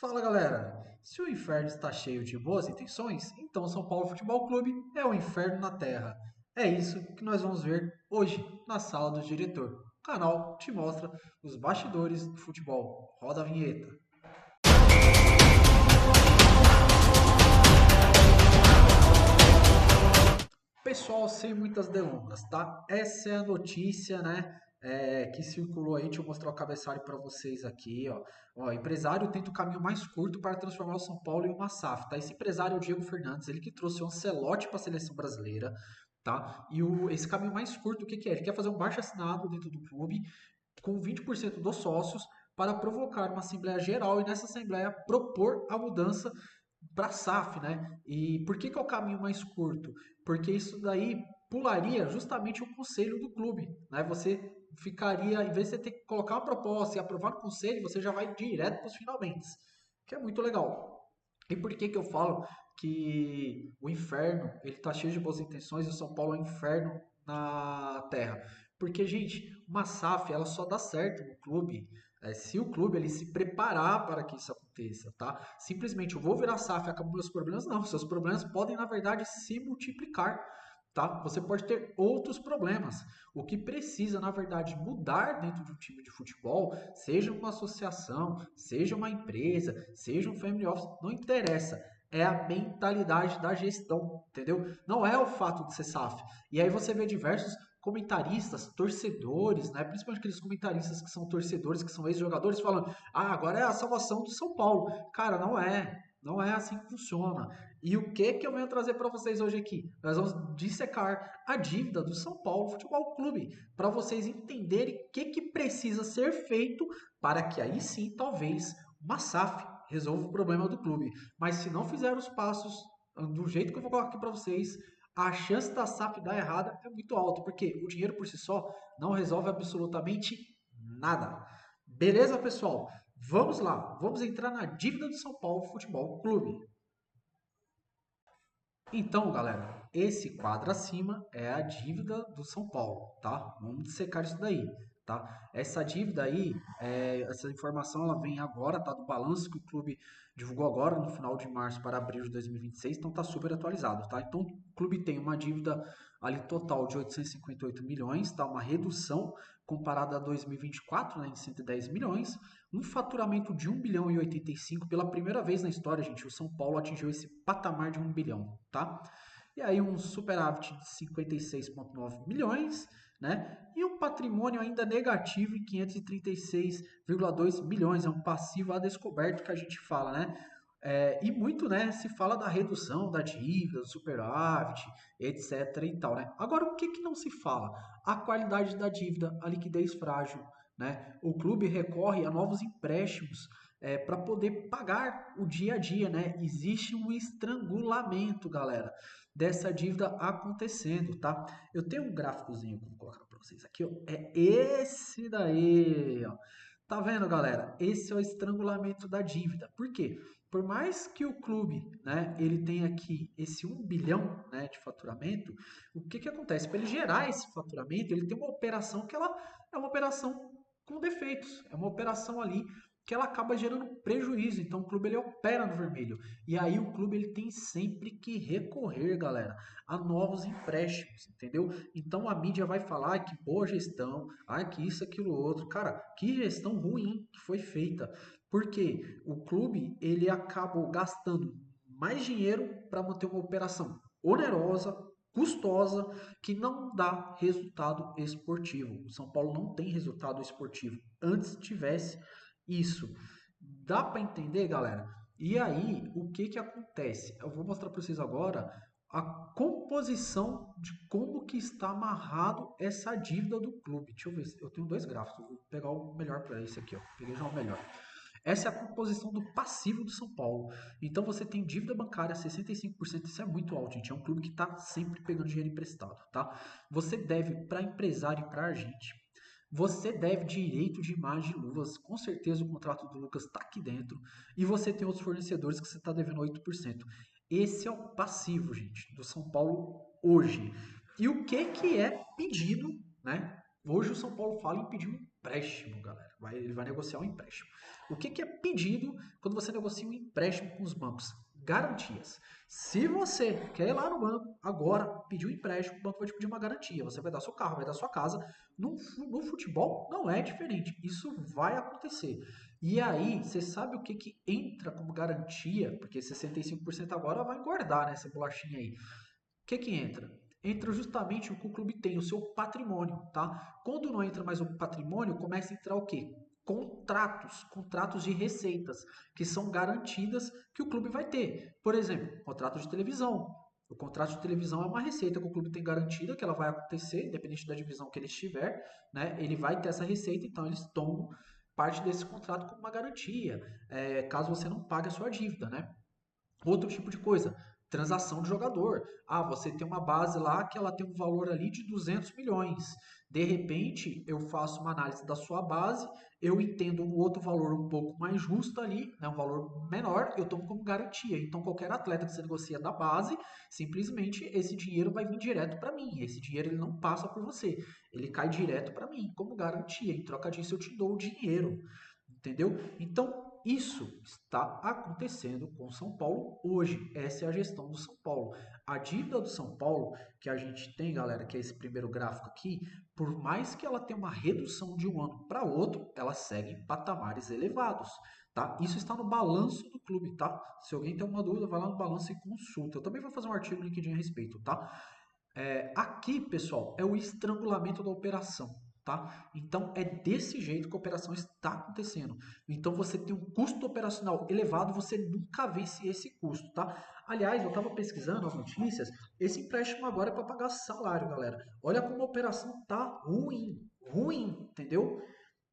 Fala galera! Se o inferno está cheio de boas intenções, então o São Paulo Futebol Clube é o inferno na Terra. É isso que nós vamos ver hoje na sala do diretor. O canal te mostra os bastidores do futebol. Roda a vinheta. Pessoal, sem muitas delongas, tá? Essa é a notícia, né? Que circulou aí. Deixa eu mostrar o cabeçalho para vocês aqui, ó. Ó, empresário tenta o caminho mais curto para transformar o São Paulo em uma SAF, tá? Esse empresário é o Diego Fernandes, ele que trouxe o Ancelotti para a seleção brasileira, tá? E esse caminho mais curto, o que que é? Ele quer fazer um baixo assinado dentro do clube com 20% dos sócios para provocar uma assembleia geral e nessa assembleia propor a mudança para a SAF, né? E por que é o caminho mais curto? Porque isso daí pularia justamente o conselho do clube, né? Você ficaria, em vez de você ter que colocar uma proposta e aprovar no conselho, você já vai direto para os finalmente, que é muito legal. E por que eu falo que o inferno, ele tá cheio de boas intenções e o São Paulo é um inferno na terra? Porque, gente, uma SAF, ela só dá certo no clube se o clube ele se preparar para que isso aconteça, tá? Simplesmente eu vou virar SAF e acabam meus problemas, não. Seus problemas podem, na verdade, se multiplicar, tá? Você pode ter outros problemas. O que precisa, na verdade, mudar dentro de um time de futebol, seja uma associação, seja uma empresa, seja um family office, não interessa. É a mentalidade da gestão, entendeu? Não é o fato de ser SAF. E aí você vê diversos comentaristas, torcedores, né? Principalmente aqueles comentaristas que são torcedores, que são ex-jogadores, falando: ah, agora é a salvação do São Paulo. Cara, não é. Não é assim que funciona. E o que eu venho trazer para vocês hoje aqui? Nós vamos dissecar a dívida do São Paulo Futebol Clube, para vocês entenderem o que precisa ser feito para que aí sim, talvez, uma SAF resolva o problema do clube. Mas se não fizer os passos do jeito que eu vou colocar aqui para vocês, a chance da SAF dar errada é muito alta, porque o dinheiro por si só não resolve absolutamente nada. Beleza, pessoal? Vamos lá, vamos entrar na dívida do São Paulo Futebol Clube. Então, galera, esse quadro acima é a dívida do São Paulo, tá? Vamos dissecar isso daí, tá? Essa dívida aí, essa informação ela vem agora, tá? Do balanço que o clube divulgou agora no final de março para abril de 2026, então tá super atualizado, tá? Então, o clube tem uma dívida ali total de 858 milhões, tá? Uma redução comparada a 2024, né, em 110 milhões, um faturamento de 1 bilhão e 85 pela primeira vez na história, gente, o São Paulo atingiu esse patamar de 1 bilhão, tá? E aí um superávit de 56,9 milhões, né? E um patrimônio ainda negativo em 536,2 milhões, é um passivo a descoberto que a gente fala, né? E muito, né, se fala da redução da dívida, do superávit, etc e tal, né? Agora, o que não se fala? A qualidade da dívida, a liquidez frágil, né? O clube recorre a novos empréstimos para poder pagar o dia a dia, né? Existe um estrangulamento, galera, dessa dívida acontecendo, tá? Eu tenho um gráficozinho que eu vou colocar para vocês aqui, ó. É esse daí, ó. Tá vendo, galera? Esse é o estrangulamento da dívida. Por quê? Por mais que o clube, né, ele tenha aqui esse 1 bilhão, né, de faturamento, o que acontece? Para ele gerar esse faturamento, ele tem uma operação que ela é uma operação com defeitos. É uma operação ali que ela acaba gerando prejuízo. Então o clube ele opera no vermelho. E aí o clube ele tem sempre que recorrer, galera, a novos empréstimos, entendeu? Então a mídia vai falar que boa gestão, que isso, aquilo, outro. Cara, que gestão ruim que foi feita. Porque o clube ele acabou gastando mais dinheiro para manter uma operação onerosa, custosa, que não dá resultado esportivo. O São Paulo não tem resultado esportivo. Antes tivesse isso. Dá para entender, galera? E aí, o que acontece? Eu vou mostrar para vocês agora a composição de como que está amarrado essa dívida do clube. Deixa eu ver, eu tenho dois gráficos, vou pegar o melhor para esse aqui, ó. Peguei já o melhor. Essa é a composição do passivo do São Paulo. Então você tem dívida bancária 65%, isso é muito alto, gente. É um clube que está sempre pegando dinheiro emprestado, tá? Você deve para empresário e para agente. Você deve direito de imagem e luvas. Com certeza o contrato do Lucas está aqui dentro. E você tem outros fornecedores que você está devendo 8%. Esse é o passivo, gente, do São Paulo hoje. E o que é pedido, né? Hoje o São Paulo fala em pedir um empréstimo, galera. Ele vai negociar um empréstimo. O que é pedido quando você negocia um empréstimo com os bancos? Garantias. Se você quer ir lá no banco agora pedir um empréstimo, o banco vai te pedir uma garantia. Você vai dar seu carro, vai dar sua casa. No futebol não é diferente. Isso vai acontecer. E aí, você sabe o que entra como garantia? Porque 65% agora vai engordar nessa bolachinha aí. O que entra? Entra justamente o que o clube tem, o seu patrimônio, tá? Quando não entra mais o patrimônio, começa a entrar o quê? Contratos de receitas, que são garantidas que o clube vai ter. Por exemplo, contrato de televisão. O contrato de televisão é uma receita que o clube tem garantida, que ela vai acontecer, independente da divisão que ele estiver, né? Ele vai ter essa receita, então eles tomam parte desse contrato como uma garantia, caso você não pague a sua dívida, né? Outro tipo de coisa, transação de jogador. Ah, você tem uma base lá que ela tem um valor ali de 200 milhões. De repente, eu faço uma análise da sua base, eu entendo um outro valor um pouco mais justo ali, né, um valor menor, eu tomo como garantia. Então, qualquer atleta que você negocia da base, simplesmente esse dinheiro vai vir direto para mim. Esse dinheiro ele não passa por você, ele cai direto para mim como garantia. Em troca disso, eu te dou o dinheiro. Entendeu? Então, isso está acontecendo com o São Paulo hoje. Essa é a gestão do São Paulo. A dívida do São Paulo, que a gente tem, galera, que é esse primeiro gráfico aqui, por mais que ela tenha uma redução de um ano para outro, ela segue em patamares elevados. Tá? Isso está no balanço do clube, tá? Se alguém tem uma dúvida, vai lá no balanço e consulta. Eu também vou fazer um artigo no LinkedIn a respeito, tá? Aqui, pessoal, é o estrangulamento da operação, tá? Então, é desse jeito que a operação está acontecendo. Então, você tem um custo operacional elevado, você nunca vence esse custo, tá? Aliás, eu estava pesquisando as notícias, esse empréstimo agora é para pagar salário, galera. Olha como a operação tá ruim, ruim, entendeu?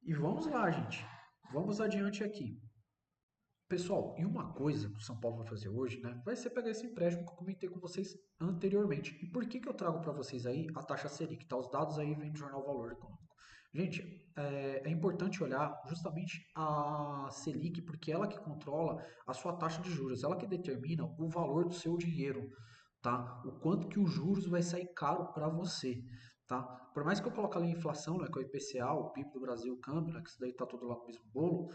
E vamos lá, gente. Vamos adiante aqui. Pessoal, e uma coisa que o São Paulo vai fazer hoje, né, vai ser pegar esse empréstimo que eu comentei com vocês anteriormente. E por que eu trago para vocês aí a taxa Selic? Tá? Os dados aí vêm do jornal Valor Econômico. Gente, é importante olhar justamente a Selic, porque ela que controla a sua taxa de juros, ela que determina o valor do seu dinheiro, tá? O quanto que os juros vai sair caro para você, tá? Por mais que eu coloque ali a inflação, né, que é o IPCA, o PIB do Brasil, o câmbio, né, que isso daí tá tudo lá no mesmo bolo,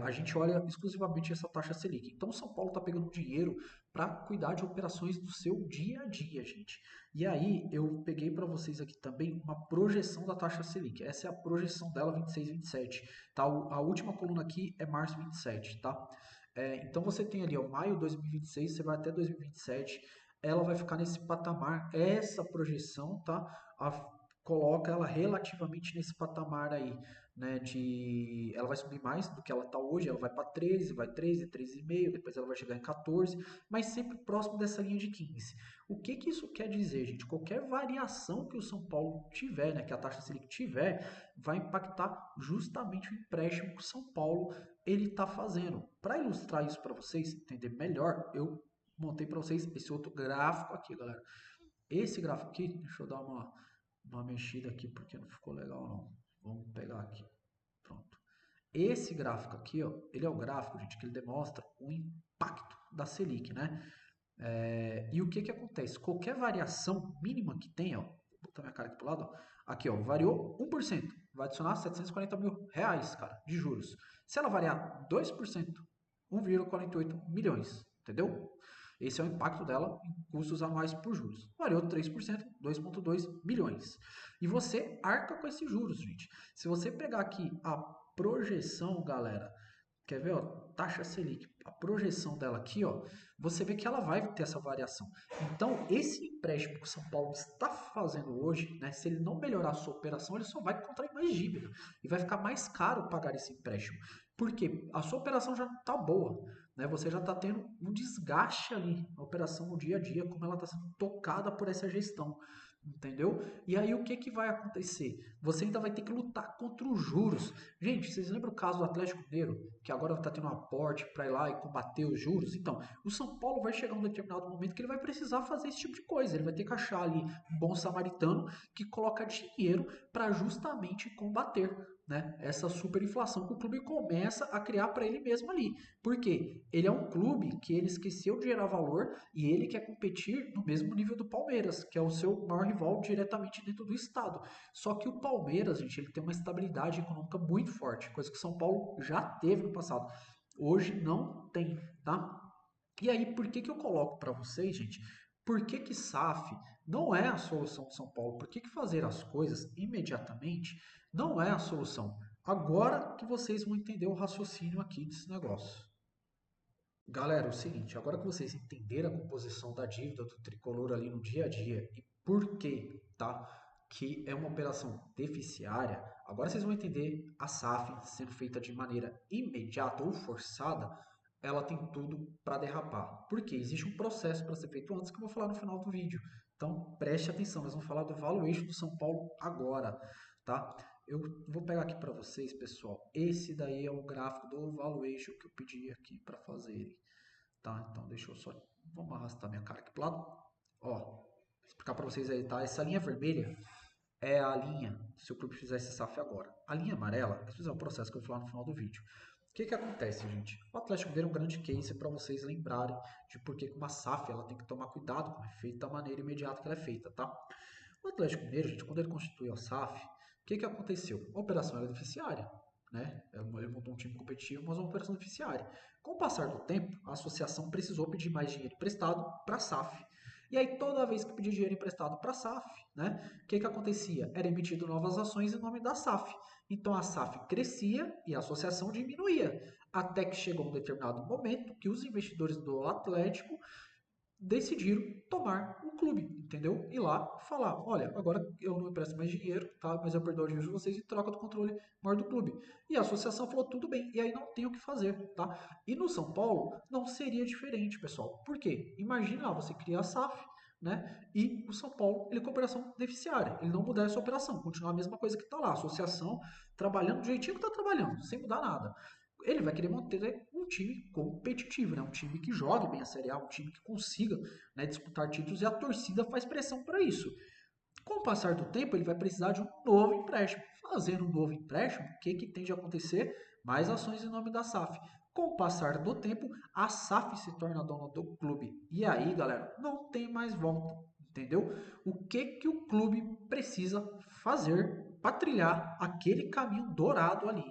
a gente olha exclusivamente essa taxa Selic. Então, São Paulo está pegando dinheiro para cuidar de operações do seu dia a dia, gente. E aí, eu peguei para vocês aqui também uma projeção da taxa Selic. Essa é a projeção dela 26, 27. Tá? A última coluna aqui é março 27, tá? Então, você tem ali, ó, maio de 2026, você vai até 2027. Ela vai ficar nesse patamar. Essa projeção, tá? Coloca ela relativamente nesse patamar aí, né, ela vai subir mais do que ela está hoje, ela vai para 13, vai 13, 13,5, depois ela vai chegar em 14, mas sempre próximo dessa linha de 15. O que isso quer dizer, gente? Qualquer variação que o São Paulo tiver, né, que a taxa Selic tiver, vai impactar justamente o empréstimo que o São Paulo ele está fazendo. Para ilustrar isso para vocês entender melhor, eu montei para vocês esse outro gráfico aqui, galera. Esse gráfico aqui, deixa eu dar uma mexida aqui porque não ficou legal não. Vamos pegar aqui. Pronto. Esse gráfico aqui, ó, ele é o gráfico, gente, que ele demonstra o impacto da Selic, né? E o que acontece? Qualquer variação mínima que tenha, ó, vou botar minha cara aqui pro lado, ó, aqui, ó, variou 1%, vai adicionar 740 mil reais, cara, de juros. Se ela variar 2%, 1,48 milhões, entendeu? Esse é o impacto dela em custos anuais por juros. Variou 3%, 2,2 milhões. E você arca com esses juros, gente. Se você pegar aqui a projeção, galera, quer ver, ó, taxa Selic, a projeção dela aqui, ó, você vê que ela vai ter essa variação. Então, esse empréstimo que o São Paulo está fazendo hoje, né, se ele não melhorar a sua operação, ele só vai contrair mais dívida e vai ficar mais caro pagar esse empréstimo. Porque a sua operação já está boa, né? Você já está tendo um desgaste ali na operação no dia a dia, como ela está sendo tocada por essa gestão. Entendeu? E aí o que vai acontecer? Você ainda vai ter que lutar contra os juros. Gente, vocês lembram o caso do Atlético Mineiro, que agora está tendo um aporte para ir lá e combater os juros? Então, o São Paulo vai chegar um determinado momento que ele vai precisar fazer esse tipo de coisa. Ele vai ter que achar ali um bom samaritano que coloca dinheiro para justamente combater né, essa superinflação que o clube começa a criar para ele mesmo ali. Por quê? Ele é um clube que ele esqueceu de gerar valor e ele quer competir no mesmo nível do Palmeiras, que é o seu maior rival diretamente dentro do estado. Só que o Palmeiras, gente, ele tem uma estabilidade econômica muito forte, coisa que o São Paulo já teve no passado. Hoje não tem, tá? E aí, por que que eu coloco para vocês, gente? Por que que SAF não é a solução de São Paulo? Por que que fazer as coisas imediatamente não é a solução? Agora que vocês vão entender o raciocínio aqui desse negócio. Galera, é o seguinte, agora que vocês entenderam a composição da dívida do tricolor ali no dia a dia e por que, tá? Que é uma operação deficiária, agora vocês vão entender a SAF sendo feita de maneira imediata ou forçada, ela tem tudo para derrapar. Porque existe um processo para ser feito antes que eu vou falar no final do vídeo. Então preste atenção, nós vamos falar do valuation do São Paulo agora, tá? Eu vou pegar aqui para vocês, pessoal. Esse daí é o gráfico do valuation que eu pedi aqui para fazerem, tá? Então deixa eu só, vamos arrastar minha cara aqui pro lado. Ó, vou explicar para vocês aí, tá? Essa linha vermelha é a linha, se o clube fizer esse SAF agora. A linha amarela, esse é o processo que eu vou falar no final do vídeo. O que que acontece, gente? O Atlético Mineiro é um grande case para vocês lembrarem de por que uma SAF ela tem que tomar cuidado com o efeito da maneira imediata que ela é feita, tá? O Atlético Mineiro, gente, quando ele constituiu a SAF, o que que aconteceu? A operação era deficiária, né? Ele montou um time competitivo, mas uma operação deficiária. Com o passar do tempo, a associação precisou pedir mais dinheiro emprestado para a SAF. E aí, toda vez que pedia dinheiro emprestado para a SAF, né, o que que acontecia? Era emitido novas ações em nome da SAF. Então a SAF crescia e a associação diminuía, até que chegou um determinado momento que os investidores do Atlético decidiram tomar o clube, entendeu? Ir lá falar, olha, agora eu não empresto mais dinheiro, tá? Mas eu perdoo o dinheiro de vocês e troca do controle maior do clube. E a associação falou, tudo bem, e aí não tem o que fazer, tá? E no São Paulo não seria diferente, pessoal. Por quê? Imagina lá, você cria a SAF, né? E o São Paulo, ele é cooperação deficiária. Ele não mudar essa operação, continuar a mesma coisa que está lá. A associação trabalhando do jeitinho que está trabalhando, sem mudar nada. Ele vai querer manter um time competitivo, né? Um time que jogue bem a Série A, um time que consiga, né, disputar títulos e a torcida faz pressão para isso. Com o passar do tempo, ele vai precisar de um novo empréstimo. Fazendo um novo empréstimo, o que, que tem de acontecer? Mais ações em nome da SAF. Com o passar do tempo, a SAF se torna dona do clube. E aí, galera, não tem mais volta, entendeu? O que, que o clube precisa fazer para trilhar aquele caminho dourado ali,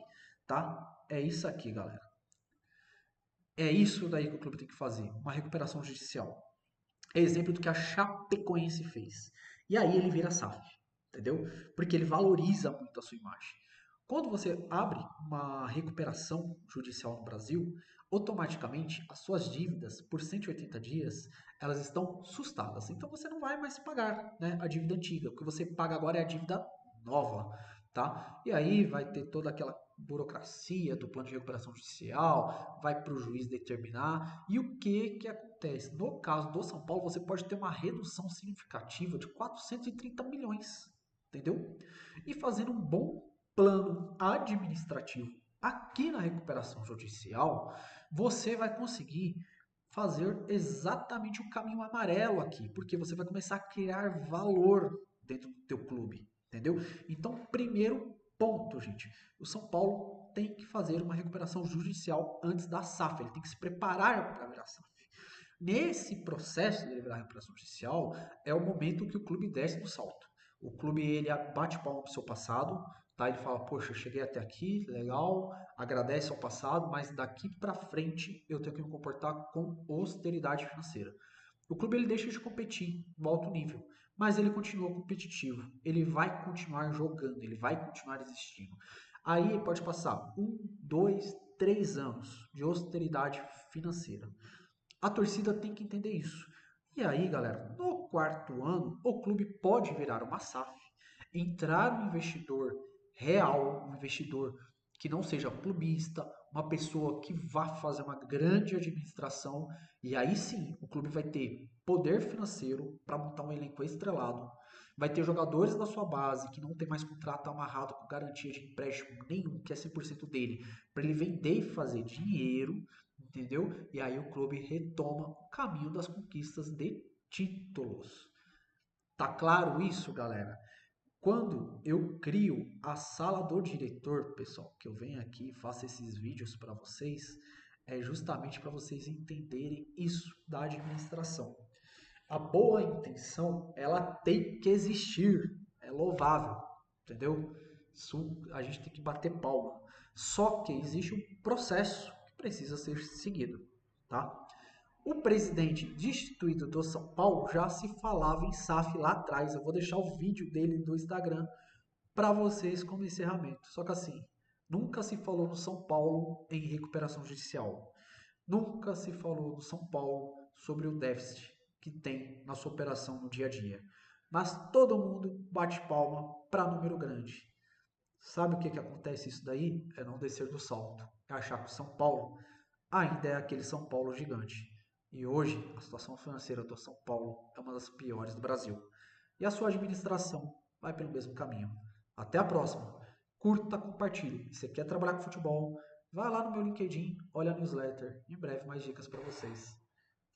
tá? É isso aqui, galera. É isso daí que o clube tem que fazer, uma recuperação judicial. É exemplo do que a Chapecoense fez. E aí ele vira SAF, entendeu? Porque ele valoriza muito a sua imagem. Quando você abre uma recuperação judicial no Brasil, automaticamente as suas dívidas por 180 dias, elas estão sustadas. Então você não vai mais pagar, né, a dívida antiga. O que você paga agora é a dívida nova, tá? E aí vai ter toda aquela burocracia do plano de recuperação judicial, vai para o juiz determinar. E o que que acontece? No caso do São Paulo, você pode ter uma redução significativa de 430 milhões, entendeu? E fazendo um bom plano administrativo aqui na recuperação judicial, você vai conseguir fazer exatamente o caminho amarelo aqui, porque você vai começar a criar valor dentro do teu clube, entendeu? Então, primeiro ponto, gente, o São Paulo tem que fazer uma recuperação judicial antes da SAF, ele tem que se preparar para virar SAF. Nesse processo de virar recuperação judicial, é o momento que o clube desce do salto. O clube ele bate palma pro seu passado, tá? Ele fala, poxa, eu cheguei até aqui, legal, agradece ao passado, mas daqui para frente eu tenho que me comportar com austeridade financeira. O clube ele deixa de competir no alto nível, mas ele continua competitivo. Ele vai continuar jogando, ele vai continuar existindo. Aí pode passar 1, 2, 3 anos de austeridade financeira. A torcida tem que entender isso. E aí, galera, no quarto ano, o clube pode virar uma SAF, entrar um investidor real, um investidor que não seja clubista, uma pessoa que vá fazer uma grande administração, e aí sim o clube vai ter poder financeiro para montar um elenco estrelado, vai ter jogadores da sua base que não tem mais contrato amarrado com garantia de empréstimo nenhum, que é 100% dele, para ele vender e fazer dinheiro, entendeu? E aí o clube retoma o caminho das conquistas de títulos. Tá claro isso, galera? Quando eu crio a sala do diretor, pessoal, que eu venho aqui e faço esses vídeos para vocês, é justamente para vocês entenderem isso da administração. A boa intenção, ela tem que existir, é louvável, entendeu? Isso a gente tem que bater palma. Só que existe um processo que precisa ser seguido, tá? O presidente destituído do São Paulo já se falava em SAF lá atrás. Eu vou deixar o vídeo dele do Instagram para vocês como encerramento. Só que assim, nunca se falou no São Paulo em recuperação judicial. Nunca se falou no São Paulo sobre o déficit que tem na sua operação no dia a dia. Mas todo mundo bate palma para número grande. Sabe o que acontece isso daí? É não descer do salto. É achar que o São Paulo ainda é aquele São Paulo gigante. E hoje a situação financeira do São Paulo é uma das piores do Brasil. E a sua administração vai pelo mesmo caminho. Até a próxima. Curta, compartilhe. Se você quer trabalhar com futebol, vai lá no meu LinkedIn, olha a newsletter. Em breve mais dicas para vocês.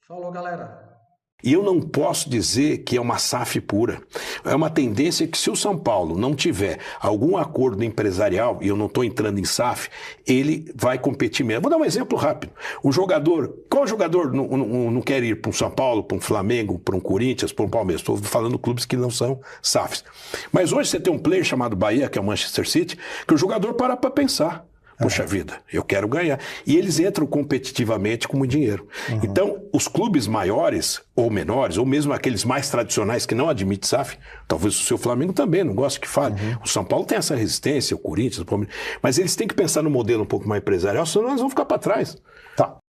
Falou, galera! E eu não posso dizer que é uma SAF pura. É uma tendência que se o São Paulo não tiver algum acordo empresarial, e eu não estou entrando em SAF, ele vai competir mesmo. Vou dar um exemplo rápido. Qual jogador não quer ir para um São Paulo, para um Flamengo, para um Corinthians, para um Palmeiras? Estou falando clubes que não são SAFs. Mas hoje você tem um player chamado Bahia, que é o Manchester City, que o jogador para pensar. Puxa vida, eu quero ganhar. E eles entram competitivamente com muito dinheiro. Então, os clubes maiores ou menores, ou mesmo aqueles mais tradicionais que não admitem SAF, talvez o seu Flamengo também, não gosta que fale. O São Paulo tem essa resistência, o Corinthians, o Palmeiras, mas eles têm que pensar no modelo um pouco mais empresarial, senão eles vão ficar para trás. Tá.